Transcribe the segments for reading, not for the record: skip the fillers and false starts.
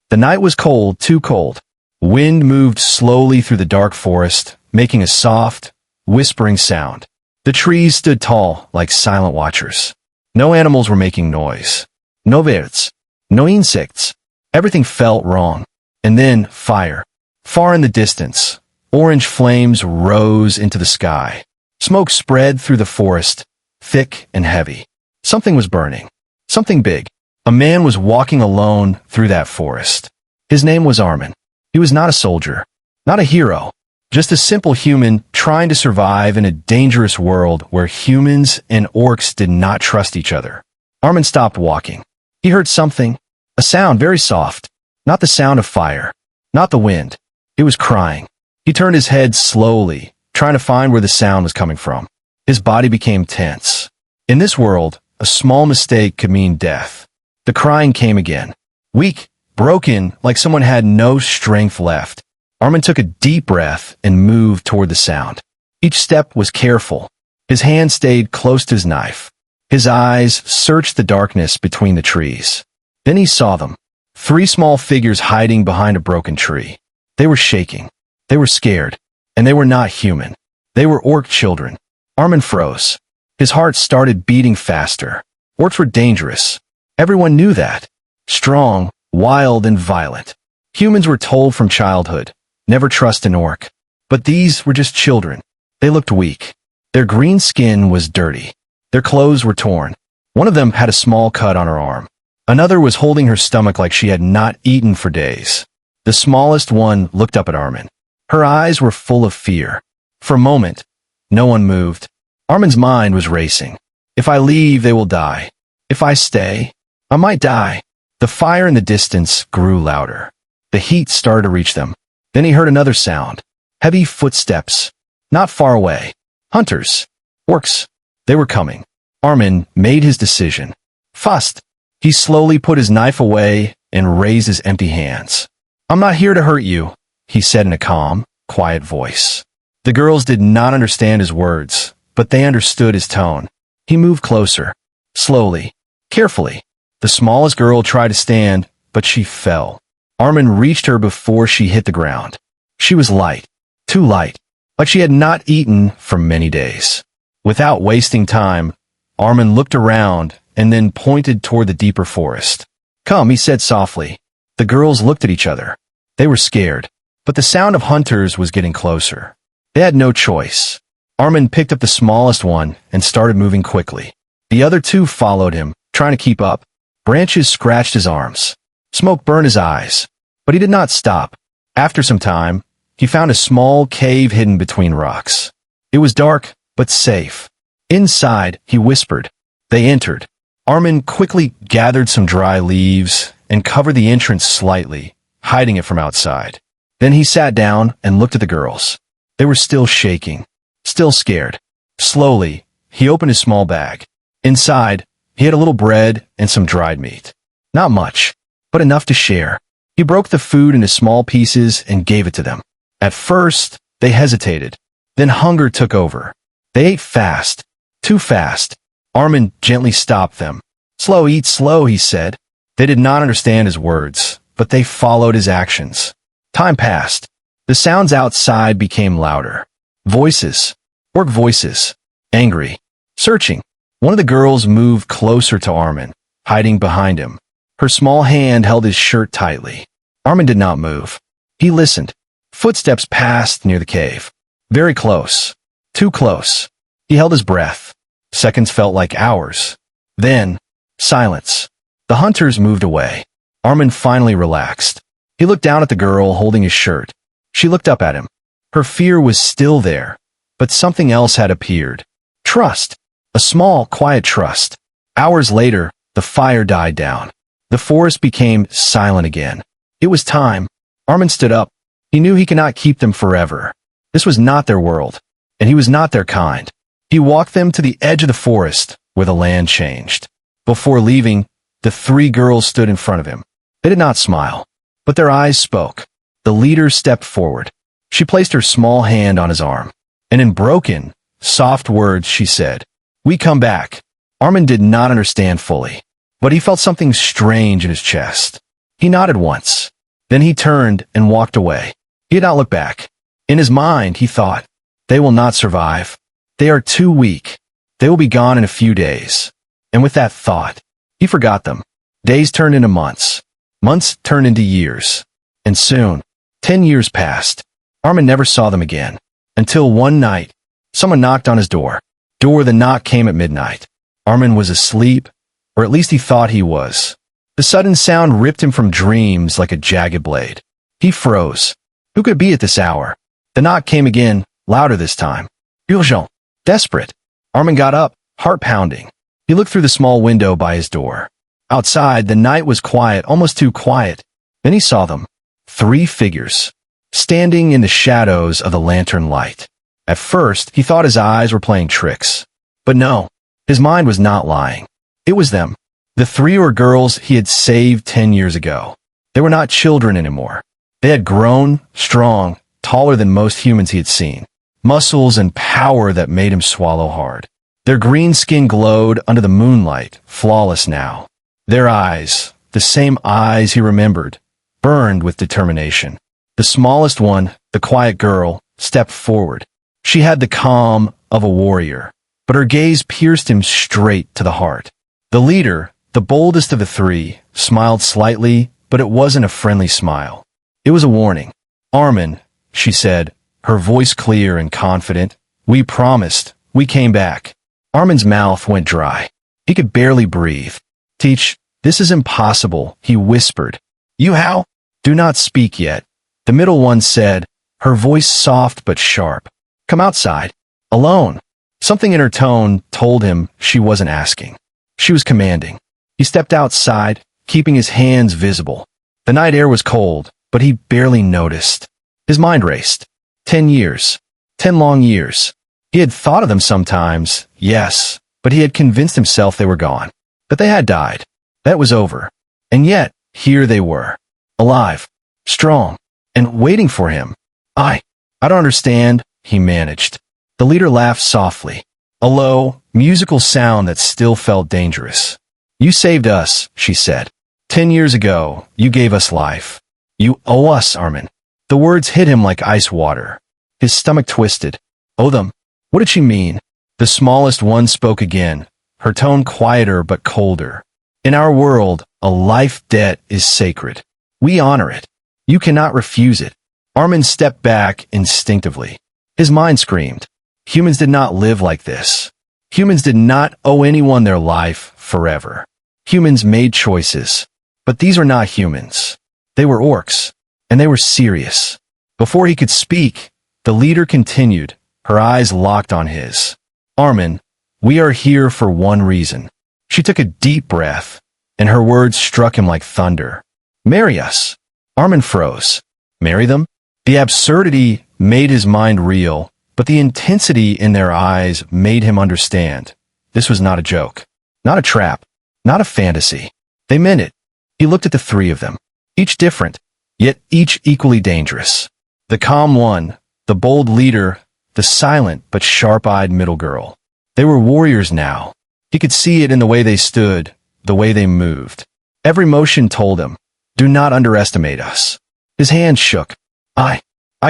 The night was cold, too cold. Wind moved slowly through the dark forest, making a soft, whispering sound. The trees stood tall, like silent watchers. No animals were making noise. No birds. No insects. Everything felt wrong. And then, fire. Far in the distance, orange flames rose into the sky. Smoke spread through the forest, thick and heavy. Something was burning. Something big. A man was walking alone through that forest. His name was Armin. He was not a soldier, not a hero, just a simple human trying to survive in a dangerous world where humans and orcs did not trust each other. Armin stopped walking. He heard something, a sound very soft, not the sound of fire, not the wind. It was crying. He turned his head slowly, trying to find where the sound was coming from. His body became tense. In this world, a small mistake could mean death. The crying came again. Weak, broken, like someone had no strength left. Armin took a deep breath and moved toward the sound. Each step was careful. His hand stayed close to his knife. His eyes searched the darkness between the trees. Then he saw them. 3 small figures hiding behind a broken tree. They were shaking. They were scared. And they were not human. They were orc children. Armin froze. His heart started beating faster. Orcs were dangerous. Everyone knew that. Strong, wild, and violent. Humans were told from childhood, never trust an orc. But these were just children. They looked weak. Their green skin was dirty. Their clothes were torn. One of them had a small cut on her arm. Another was holding her stomach like she had not eaten for days. The smallest one looked up at Armin. Her eyes were full of fear. For a moment, no one moved. Armin's mind was racing. If I leave, they will die. If I stay, I might die. The fire in the distance grew louder. The heat started to reach them. Then he heard another sound. Heavy footsteps. Not far away. Hunters. Orcs. They were coming. Armin made his decision. Fast. He slowly put his knife away and raised his empty hands. I'm not here to hurt you, he said in a calm, quiet voice. The girls did not understand his words, but they understood his tone. He moved closer. Slowly. Carefully. The smallest girl tried to stand, but she fell. Armin reached her before she hit the ground. She was light. Too light. Like she had not eaten for many days. Without wasting time, Armin looked around and then pointed toward the deeper forest. Come, he said softly. The girls looked at each other. They were scared, but the sound of hunters was getting closer. They had no choice. Armin picked up the smallest one and started moving quickly. The other 2 followed him, trying to keep up. Branches scratched his arms. Smoke burned his eyes. But he did not stop. After some time, he found a small cave hidden between rocks. It was dark, but safe. Inside, he whispered. They entered. Armin quickly gathered some dry leaves and covered the entrance slightly, hiding it from outside. Then he sat down and looked at the girls. They were still shaking, still scared. Slowly, he opened his small bag. Inside, he had a little bread and some dried meat. Not much, but enough to share. He broke the food into small pieces and gave it to them. At first, they hesitated. Then hunger took over. They ate fast, too fast. Armin gently stopped them. Slow, eat slow, he said. They did not understand his words, but they followed his actions. Time passed. The sounds outside became louder. Voices. Orc voices. Angry. Searching. One of the girls moved closer to Armin, hiding behind him. Her small hand held his shirt tightly. Armin did not move. He listened. Footsteps passed near the cave. Very close. Too close. He held his breath. Seconds felt like hours. Then, silence. The hunters moved away. Armin finally relaxed. He looked down at the girl holding his shirt. She looked up at him. Her fear was still there, but something else had appeared. Trust. A small, quiet trust. Hours later, the fire died down. The forest became silent again. It was time. Armin stood up. He knew he could not keep them forever. This was not their world, and he was not their kind. He walked them to the edge of the forest, where the land changed. Before leaving, the 3 girls stood in front of him. They did not smile, but their eyes spoke. The leader stepped forward. She placed her small hand on his arm, and in broken, soft words she said, "We come back." Armin did not understand fully, but he felt something strange in his chest. He nodded once. Then he turned and walked away. He did not look back. In his mind, he thought, they will not survive. They are too weak. They will be gone in a few days. And with that thought, he forgot them. Days turned into months. Months turned into years. And soon, 10 years passed. Armin never saw them again. Until one night, someone knocked on his door. The knock came at midnight. Armin was asleep, or at least he thought he was. The sudden sound ripped him from dreams like a jagged blade. He froze. Who could it be at this hour? The knock came again, louder this time. Urgent. Desperate. Armin got up, heart pounding. He looked through the small window by his door. Outside, the night was quiet, almost too quiet. Then he saw them. 3 figures, standing in the shadows of the lantern light. At first, he thought his eyes were playing tricks. But no, his mind was not lying. It was them. The 3 were girls he had saved 10 years ago. They were not children anymore. They had grown, strong, taller than most humans he had seen. Muscles and power that made him swallow hard. Their green skin glowed under the moonlight, flawless now. Their eyes, the same eyes he remembered, burned with determination. The smallest one, the quiet girl, stepped forward. She had the calm of a warrior, but her gaze pierced him straight to the heart. The leader, the boldest of the 3, smiled slightly, but it wasn't a friendly smile. It was a warning. Armin, she said, her voice clear and confident, we promised, we came back. Armin's mouth went dry. He could barely breathe. Teach, this is impossible, he whispered. You how? Do not speak yet. The middle one said, her voice soft but sharp. Come outside. Alone. Something in her tone told him she wasn't asking. She was commanding. He stepped outside, keeping his hands visible. The night air was cold, but he barely noticed. His mind raced. 10 years. 10 long years. He had thought of them sometimes, yes, but he had convinced himself they were gone. That they had died. That was over. And yet, here they were. Alive. Strong. And waiting for him. I don't understand, he managed. The leader laughed softly. A low, musical sound that still felt dangerous. You saved us, she said. 10 years ago, you gave us life. You owe us, Armin. The words hit him like ice water. His stomach twisted. Owe them? What did she mean? The smallest one spoke again, her tone quieter but colder. In our world, a life debt is sacred. We honor it. You cannot refuse it. Armin stepped back instinctively. His mind screamed. Humans did not live like this. Humans did not owe anyone their life forever. Humans made choices. But these were not humans. They were orcs. And they were serious. Before he could speak, the leader continued, her eyes locked on his. Armin, we are here for one reason. She took a deep breath, and her words struck him like thunder. Marry us. Armin froze. Marry them? The absurdity made his mind reel, but the intensity in their eyes made him understand. This was not a joke. Not a trap. Not a fantasy. They meant it. He looked at the 3 of them. Each different, yet each equally dangerous. The calm one, the bold leader, the silent but sharp-eyed middle girl. They were warriors now. He could see it in the way they stood, the way they moved. Every motion told him, do not underestimate us. His hand shook. I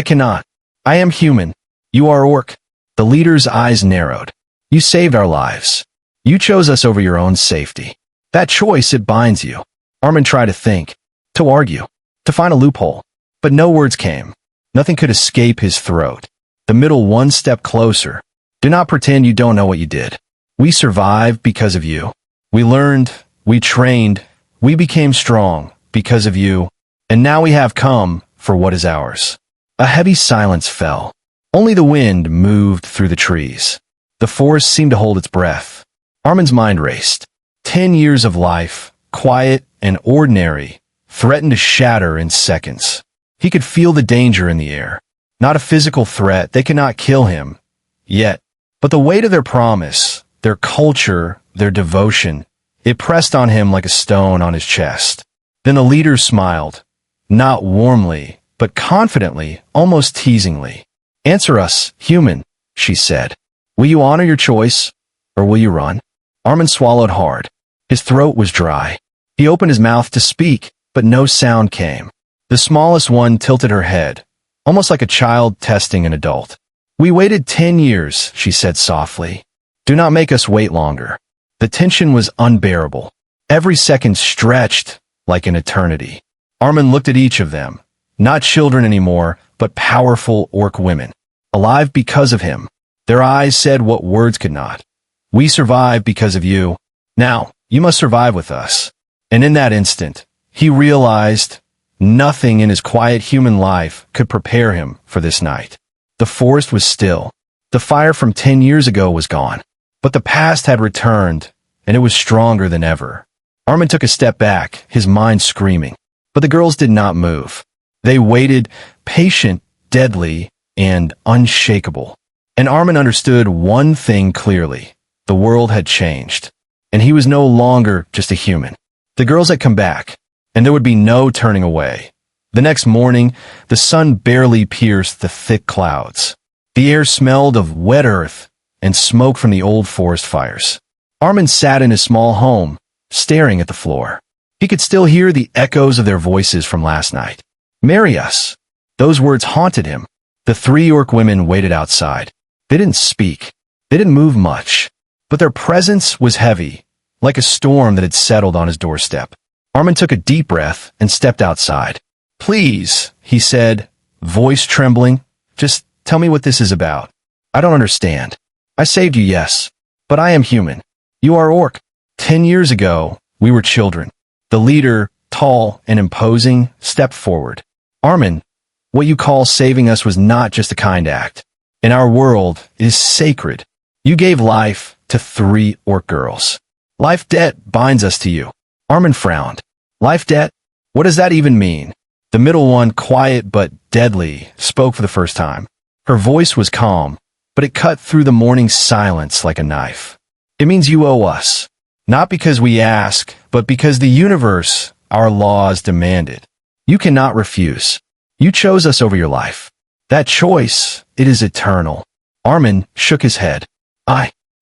cannot. I am human. You are orc. The leader's eyes narrowed. You saved our lives. You chose us over your own safety. That choice, it binds you. Armin tried to think, to argue, to find a loophole. But no words came. Nothing could escape his throat. The middle one stepped closer. Do not pretend you don't know what you did. We survived because of you. We learned, we trained, we became strong because of you. And now we have come for what is ours. A heavy silence fell. Only the wind moved through the trees. The forest seemed to hold its breath. Armin's mind raced. 10 years of life, quiet and ordinary, threatened to shatter in seconds. He could feel the danger in the air. Not a physical threat, they could not kill him, yet. But the weight of their promise, their culture, their devotion, it pressed on him like a stone on his chest. Then the leader smiled, not warmly, but confidently, almost teasingly. Answer us, human, she said. Will you honor your choice, or will you run? Armin swallowed hard. His throat was dry. He opened his mouth to speak, but no sound came. The smallest one tilted her head, almost like a child testing an adult. "We waited 10 years, she said softly. "Do not make us wait longer." The tension was unbearable. Every second stretched like an eternity. Armin looked at each of them, not children anymore, but powerful orc women, alive because of him. Their eyes said what words could not. "We survived because of you. Now, you must survive with us." And in that instant, he realized nothing in his quiet human life could prepare him for this night. The forest was still. The fire from 10 years ago was gone. But the past had returned, and it was stronger than ever. Armin took a step back, his mind screaming. But the girls did not move. They waited, patient, deadly, and unshakable. And Armin understood one thing clearly. The world had changed. And he was no longer just a human. The girls had come back, and there would be no turning away. The next morning, the sun barely pierced the thick clouds. The air smelled of wet earth and smoke from the old forest fires. Armin sat in his small home, staring at the floor. He could still hear the echoes of their voices from last night. "Marry us." Those words haunted him. The 3 orc women waited outside. They didn't speak. They didn't move much. But their presence was heavy, like a storm that had settled on his doorstep. Armin took a deep breath and stepped outside. "Please," he said, voice trembling, "just tell me what this is about. I don't understand. I saved you, yes, but I am human. You are orc. 10 years ago, we were children." The leader, tall and imposing, stepped forward. "Armin, what you call saving us was not just a kind act. In our world, it is sacred. You gave life to 3 orc girls. Life debt binds us to you." Armin frowned. "Life debt? What does that even mean?" The middle one, quiet but deadly, spoke for the first time. Her voice was calm, but it cut through the morning silence like a knife. "It means you owe us. Not because we ask, but because the universe, our laws, demand it. You cannot refuse. You chose us over your life. That choice, it is eternal." Armin shook his head.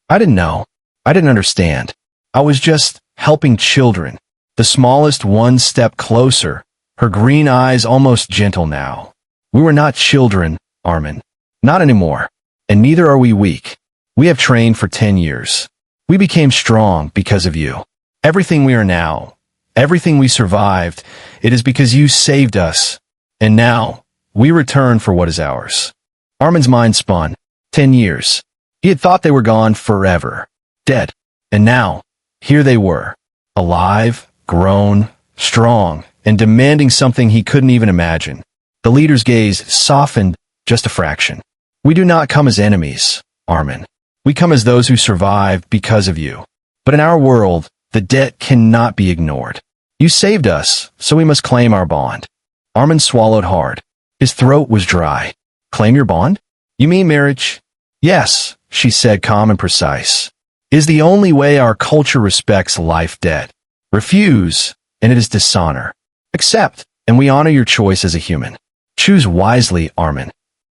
I didn't know. I didn't understand. I was just helping children." The smallest one stepped closer, her green eyes almost gentle now. "We were not children, Armin. Not anymore. And neither are we weak. We have trained for 10 years. We became strong because of you. Everything we are now, everything we survived, it is because you saved us. And now, we return for what is ours." Armin's mind spun. 10 years. He had thought they were gone forever, dead. And now, here they were, alive, grown, strong, and demanding something he couldn't even imagine. The leader's gaze softened just a fraction. "We do not come as enemies, Armin. We come as those who survived because of you. But in our world, the debt cannot be ignored. You saved us, so we must claim our bond." Armin swallowed hard. His throat was dry. "Claim your bond? You mean marriage?" "Yes," she said, calm and precise. "It is the only way our culture respects life debt. Refuse, and it is dishonor. Accept, and we honor your choice as a human. Choose wisely, Armin."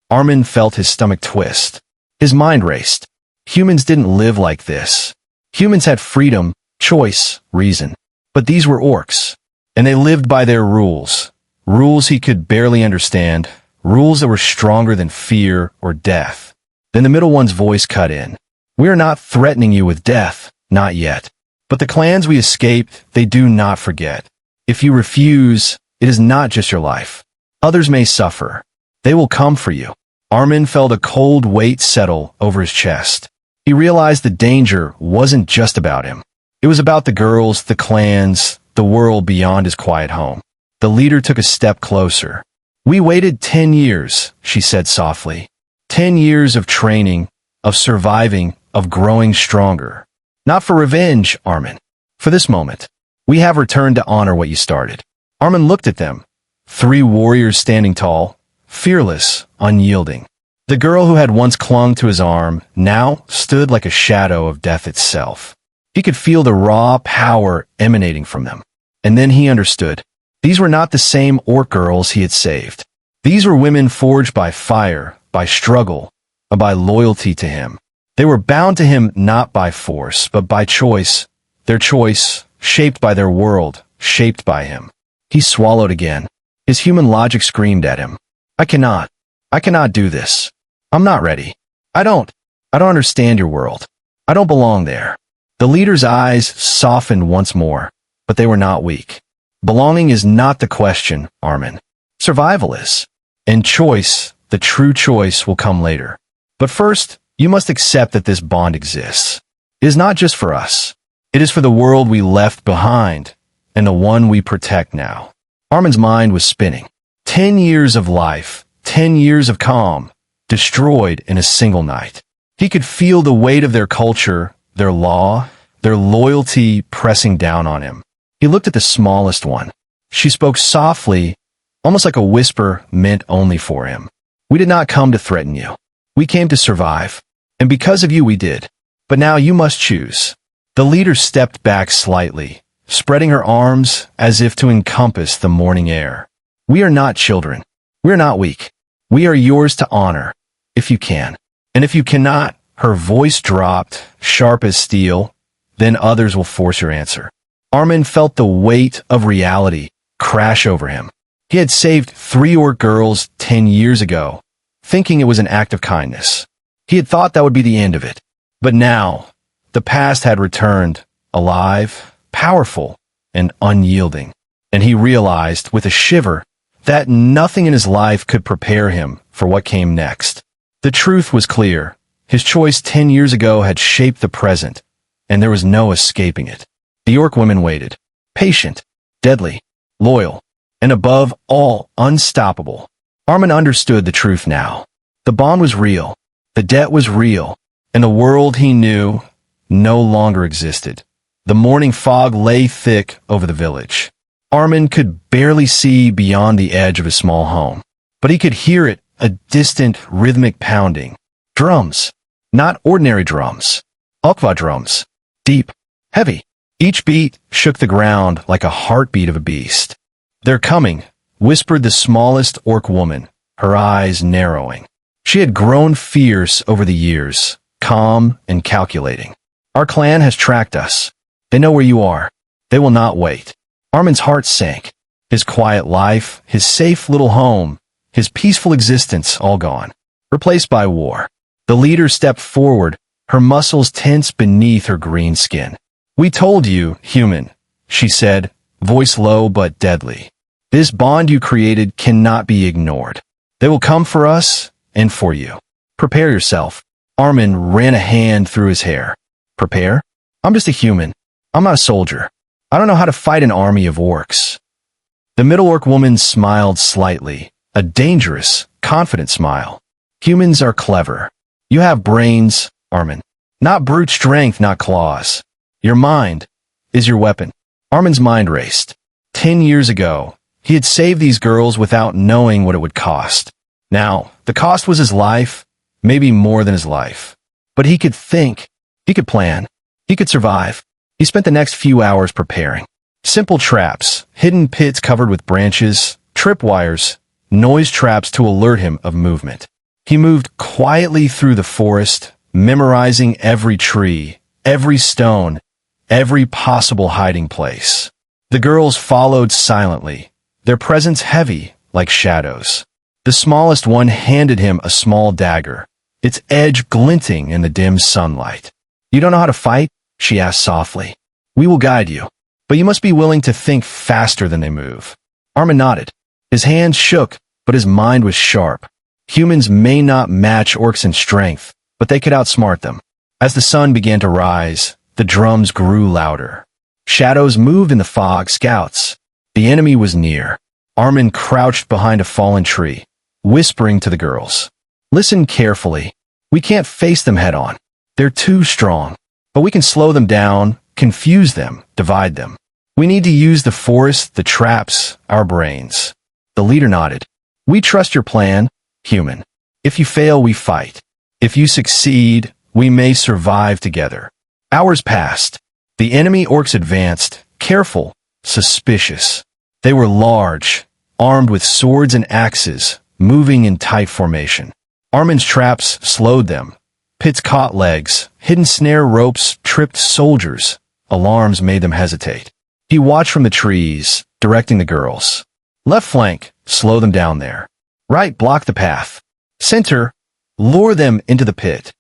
Armin felt his stomach twist. His mind raced. Humans didn't live like this. Humans had freedom, choice, reason. But these were orcs, and they lived by their rules. Rules he could barely understand, rules that were stronger than fear or death. Then the middle one's voice cut in. "We are not threatening you with death, not yet. But the clans we escaped, they do not forget. If you refuse, it is not just your life. Others may suffer. They will come for you." Armin felt a cold weight settle over his chest. He realized the danger wasn't just about him. It was about the girls, the clans, the world beyond his quiet home. The leader took a step closer. "We waited 10 years, she said softly. 10 years of training, of surviving, of growing stronger. Not for revenge, Armin. For this moment. We have returned to honor what you started." Armin looked at them. 3 warriors standing tall, fearless, unyielding. The girl who had once clung to his arm now stood like a shadow of death itself. He could feel the raw power emanating from them. And then he understood. These were not the same orc girls he had saved. These were women forged by fire, by struggle, and by loyalty to him. They were bound to him not by force, but by choice. Their choice, shaped by their world, shaped by him. He swallowed again. His human logic screamed at him. I cannot. I cannot do this. I'm not ready. I don't understand your world. I don't belong there. The leader's eyes softened once more, but they were not weak. Belonging is not the question, Armin. Survival is. And choice, the true choice, will come later. But first, you must accept that this bond exists. It is not just for us. It is for the world we left behind, and the one we protect now. Armin's mind was spinning. 10 years of life, 10 years of calm, destroyed in a single night. He could feel the weight of their culture, their law, their loyalty pressing down on him. He looked at the smallest one. She spoke softly, almost like a whisper meant only for him. We did not come to threaten you. We came to survive. And because of you we did. But now you must choose. The leader stepped back slightly, spreading her arms as if to encompass the morning air. We are not children. We are not weak. We are yours to honor, if you can. And if you cannot, her voice dropped, sharp as steel, then others will force your answer. Armin felt the weight of reality crash over him. He had saved 3 orc girls 10 years ago, thinking it was an act of kindness. He had thought that would be the end of it. But now, the past had returned, alive, powerful, and unyielding. And he realized, with a shiver, that nothing in his life could prepare him for what came next. The truth was clear. His choice 10 years ago had shaped the present, and there was no escaping it. The orc women waited, patient, deadly, loyal, and above all, unstoppable. Armin understood the truth now. The bond was real, the debt was real, and the world he knew no longer existed. The morning fog lay thick over the village. Armin could barely see beyond the edge of his small home, but he could hear it, a distant, rhythmic pounding. Drums. Not ordinary drums. HFY drums. Deep. Heavy. Each beat shook the ground like a heartbeat of a beast. They're coming, whispered the smallest orc woman, her eyes narrowing. She had grown fierce over the years, calm and calculating. Our clan has tracked us. They know where you are. They will not wait. Armin's heart sank. His quiet life, his safe little home, his peaceful existence all gone, replaced by war. The leader stepped forward, her muscles tense beneath her green skin. We told you, human, she said, voice low but deadly. This bond you created cannot be ignored. They will come for us and for you. Prepare yourself. Armin ran a hand through his hair. Prepare? I'm just a human. I'm not a soldier. I don't know how to fight an army of orcs. The middle orc woman smiled slightly, a dangerous, confident smile. Humans are clever. You have brains, Armin. Not brute strength, not claws. Your mind is your weapon. Armin's mind raced. 10 years ago, he had saved these girls without knowing what it would cost. Now, the cost was his life, maybe more than his life. But he could think, he could plan, he could survive. He spent the next few hours preparing. Simple traps, hidden pits covered with branches, tripwires, noise traps to alert him of movement. He moved quietly through the forest, memorizing every tree, every stone, every possible hiding place. The girls followed silently, their presence heavy like shadows. The smallest one handed him a small dagger, its edge glinting in the dim sunlight. You don't know how to fight? She asked softly. We will guide you, but you must be willing to think faster than they move. Armin nodded. His hands shook, but his mind was sharp. Humans may not match orcs in strength, but they could outsmart them. As the sun began to rise, the drums grew louder. Shadows moved in the fog. Scouts. The enemy was near. Armin crouched behind a fallen tree, whispering to the girls. Listen carefully. We can't face them head on. They're too strong. But we can slow them down, confuse them, divide them. We need to use the forest, the traps, our brains. The leader nodded. We trust your plan, human. If you fail, we fight. If you succeed, we may survive together. Hours passed. The enemy orcs advanced, careful, suspicious. They were large, armed with swords and axes, moving in tight formation. Armin's traps slowed them. Pits caught legs, hidden snare ropes tripped soldiers. Alarms made them hesitate. He watched from the trees, directing the girls. Left flank, slow them down there. Right, block the path. Center, lure them into the pit.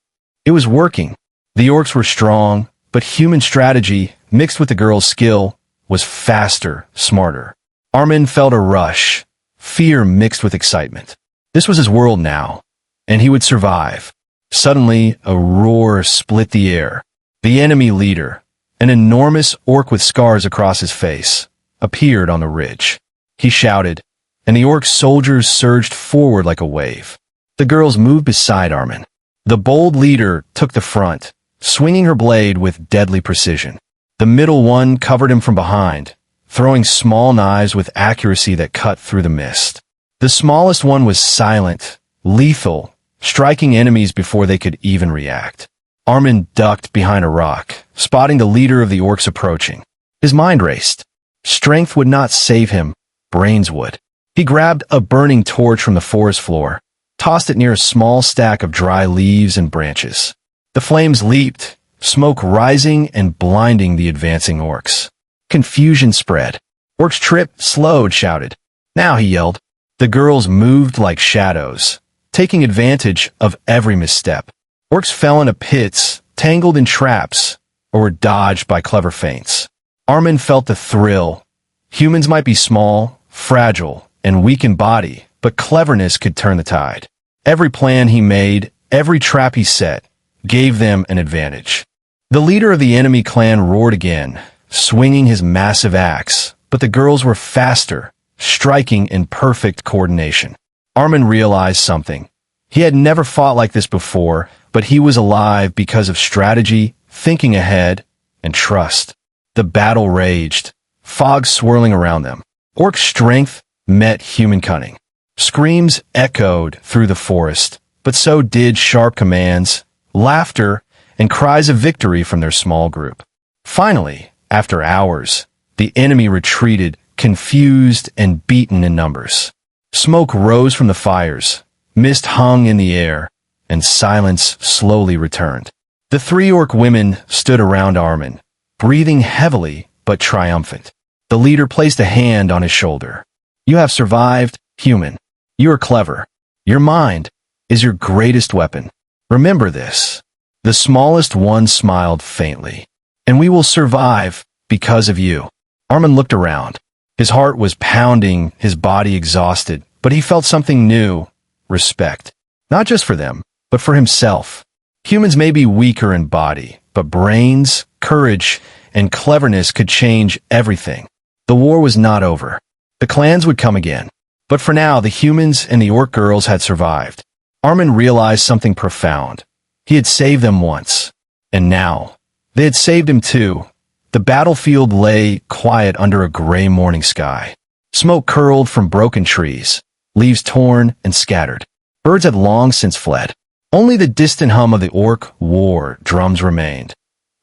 It was working. The orcs were strong, but human strategy, mixed with the girl's skill, was faster, smarter. Armin felt a rush, fear mixed with excitement. This was his world now, and he would survive. Suddenly, a roar split the air. The enemy leader, an enormous orc with scars across his face, appeared on the ridge. He shouted, and the orc soldiers surged forward like a wave. The girls moved beside Armin. The bold leader took the front, swinging her blade with deadly precision. The middle one covered him from behind, throwing small knives with accuracy that cut through the mist. The smallest one was silent, lethal, striking enemies before they could even react. Armin ducked behind a rock, spotting the leader of the orcs approaching. His mind raced. Strength would not save him, brains would. He grabbed a burning torch from the forest floor, tossed it near a small stack of dry leaves and branches. The flames leaped, smoke rising and blinding the advancing orcs. Confusion spread. Orcs tripped, slowed, shouted. Now, he yelled. The girls moved like shadows, taking advantage of every misstep. Orcs fell into pits, tangled in traps, or were dodged by clever feints. Armin felt the thrill. Humans might be small, fragile, and weak in body, but cleverness could turn the tide. Every plan he made, every trap he set, gave them an advantage. The leader of the enemy clan roared again, swinging his massive axe, but the girls were faster, striking in perfect coordination. Armin realized something. He had never fought like this before, but he was alive because of strategy, thinking ahead, and trust. The battle raged, fog swirling around them. Orc strength met human cunning. Screams echoed through the forest, but so did sharp commands, laughter, and cries of victory from their small group. Finally, after hours, the enemy retreated, confused and beaten in numbers. Smoke rose from the fires, mist hung in the air, and silence slowly returned. The three orc women stood around Armin, breathing heavily but triumphant. The leader placed a hand on his shoulder. You have survived, human. You are clever. Your mind is your greatest weapon. Remember this. The smallest one smiled faintly. And we will survive because of you. Armin looked around. His heart was pounding, his body exhausted, but he felt something new, respect. Not just for them, but for himself. Humans may be weaker in body, but brains, courage, and cleverness could change everything. The war was not over. The clans would come again. But for now, the humans and the orc girls had survived. Armin realized something profound. He had saved them once. And now, they had saved him too. The battlefield lay quiet under a gray morning sky. Smoke curled from broken trees, leaves torn and scattered. Birds had long since fled. Only the distant hum of the orc war drums remained.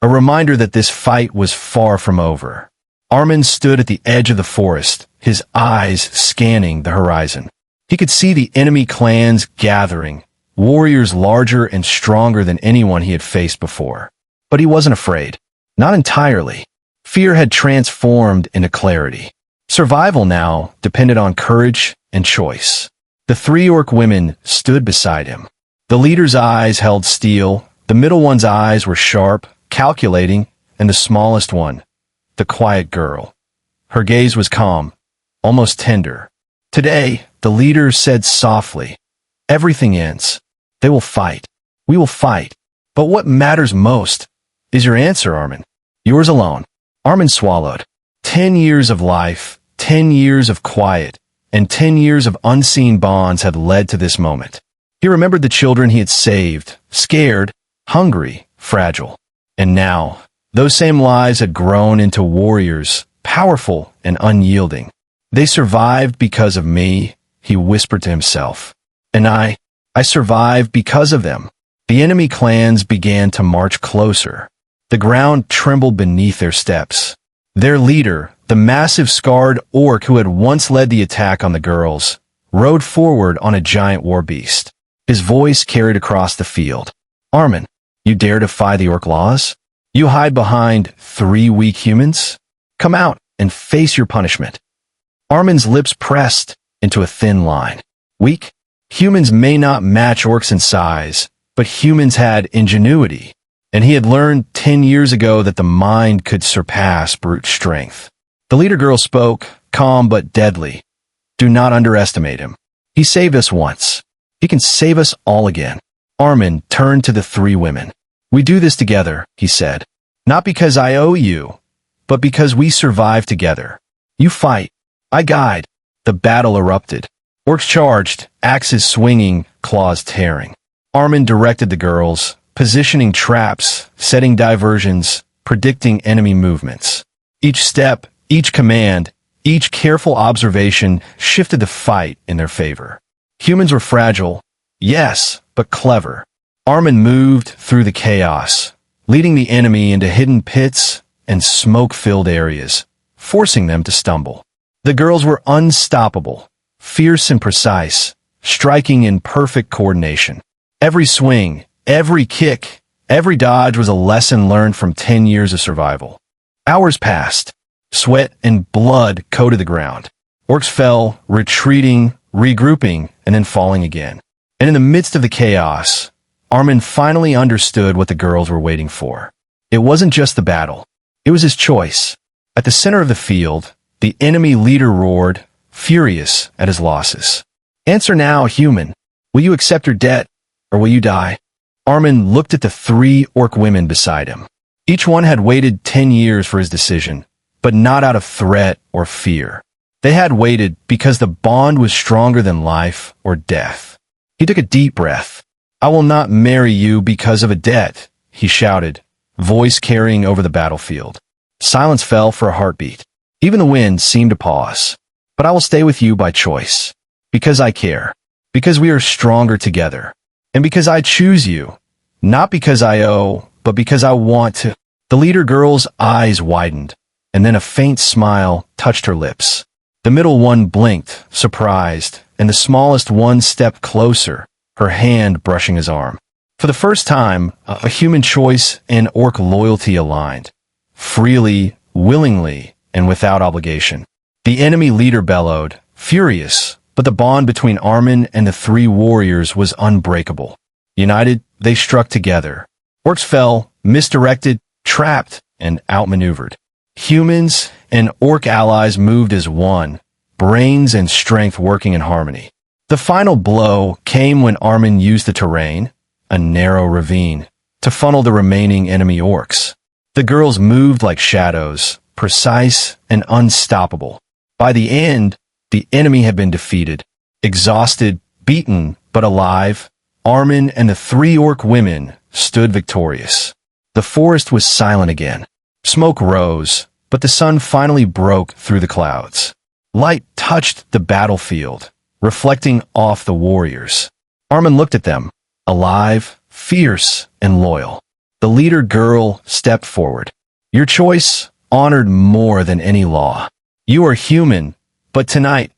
A reminder that this fight was far from over. Armin stood at the edge of the forest, his eyes scanning the horizon. He could see the enemy clans gathering, warriors larger and stronger than anyone he had faced before. But he wasn't afraid. Not entirely. Fear had transformed into clarity. Survival now depended on courage and choice. The three orc women stood beside him. The leader's eyes held steel, the middle one's eyes were sharp, calculating, and the smallest one, the quiet girl. Her gaze was calm, almost tender. Today, the leader said softly, everything ends. They will fight. We will fight. But what matters most is your answer, Armin. Yours alone. Armin swallowed. 10 years of life, 10 years of quiet, and 10 years of unseen bonds had led to this moment. He remembered the children he had saved, scared, hungry, fragile. And now, those same lives had grown into warriors, powerful and unyielding. They survived because of me, he whispered to himself. And I survived because of them. The enemy clans began to march closer. The ground trembled beneath their steps. Their leader, the massive scarred orc who had once led the attack on the girls, rode forward on a giant war beast. His voice carried across the field. Armin, you dare defy the orc laws? You hide behind 3 weak humans? Come out and face your punishment. Armin's lips pressed, into a thin line. Weak? Humans may not match orcs in size, but humans had ingenuity, and he had learned 10 years ago that the mind could surpass brute strength. The leader girl spoke, calm but deadly. Do not underestimate him. He saved us once. He can save us all again. Armin turned to the three women. We do this together, he said. Not because I owe you, but because we survive together. You fight. I guide. The battle erupted. Orcs charged, axes swinging, claws tearing. Armin directed the girls, positioning traps, setting diversions, predicting enemy movements. Each step, each command, each careful observation shifted the fight in their favor. Humans were fragile, yes, but clever. Armin moved through the chaos, leading the enemy into hidden pits and smoke-filled areas, forcing them to stumble. The girls were unstoppable, fierce and precise, striking in perfect coordination. Every swing, every kick, every dodge was a lesson learned from 10 years of survival. Hours passed. Sweat and blood coated the ground. Orcs fell, retreating, regrouping, and then falling again. And in the midst of the chaos, Armin finally understood what the girls were waiting for. It wasn't just the battle. It was his choice. At the center of the field, the enemy leader roared, furious at his losses. Answer now, human. Will you accept your debt, or will you die? Armin looked at the three orc women beside him. Each one had waited 10 years for his decision, but not out of threat or fear. They had waited because the bond was stronger than life or death. He took a deep breath. I will not marry you because of a debt, he shouted, voice carrying over the battlefield. Silence fell for a heartbeat. Even the wind seemed to pause. But I will stay with you by choice. Because I care. Because we are stronger together. And because I choose you. Not because I owe, but because I want to. The leader girl's eyes widened, and then a faint smile touched her lips. The middle one blinked, surprised, and the smallest one stepped closer, her hand brushing his arm. For the first time, a human choice and orc loyalty aligned. Freely, willingly, and without obligation. The enemy leader bellowed, furious, but the bond between Armin and the three warriors was unbreakable. United, they struck together. Orcs fell, misdirected, trapped, and outmaneuvered. Humans and orc allies moved as one, brains and strength working in harmony. The final blow came when Armin used the terrain, a narrow ravine, to funnel the remaining enemy orcs. The girls moved like shadows, precise and unstoppable. By the end, the enemy had been defeated. Exhausted, beaten, but alive, Armin and the three orc women stood victorious. The forest was silent again. Smoke rose, but the sun finally broke through the clouds. Light touched the battlefield, reflecting off the warriors. Armin looked at them, alive, fierce, and loyal. The leader girl stepped forward. Your choice honored more than any law. You are human, but tonight,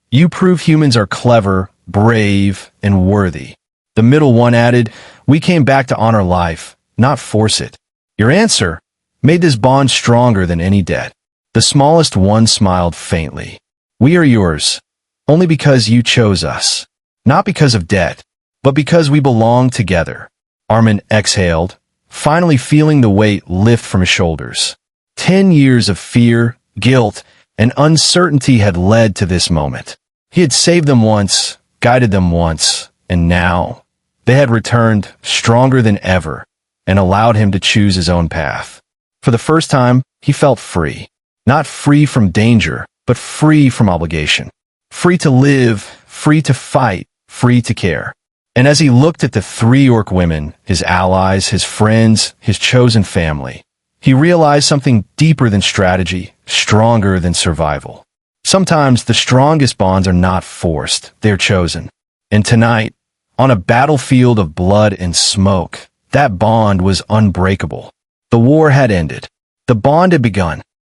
you prove humans are clever, brave, and worthy. The middle one added, we came back to honor life, not force it. Your answer made this bond stronger than any debt. The smallest one smiled faintly. We are yours, only because you chose us. Not because of debt, but because we belong together. Armin exhaled, finally feeling the weight lift from his shoulders. 10 years of fear, guilt, and uncertainty had led to this moment. He had saved them once, guided them once, and now they had returned stronger than ever and allowed him to choose his own path. For the first time, he felt free. Not free from danger, but free from obligation. Free to live, free to fight, free to care. And as he looked at the three orc women, his allies, his friends, his chosen family, he realized something deeper than strategy, stronger than survival. Sometimes the strongest bonds are not forced, they're chosen. And tonight, on a battlefield of blood and smoke, that bond was unbreakable. The war had ended. The bond had begun.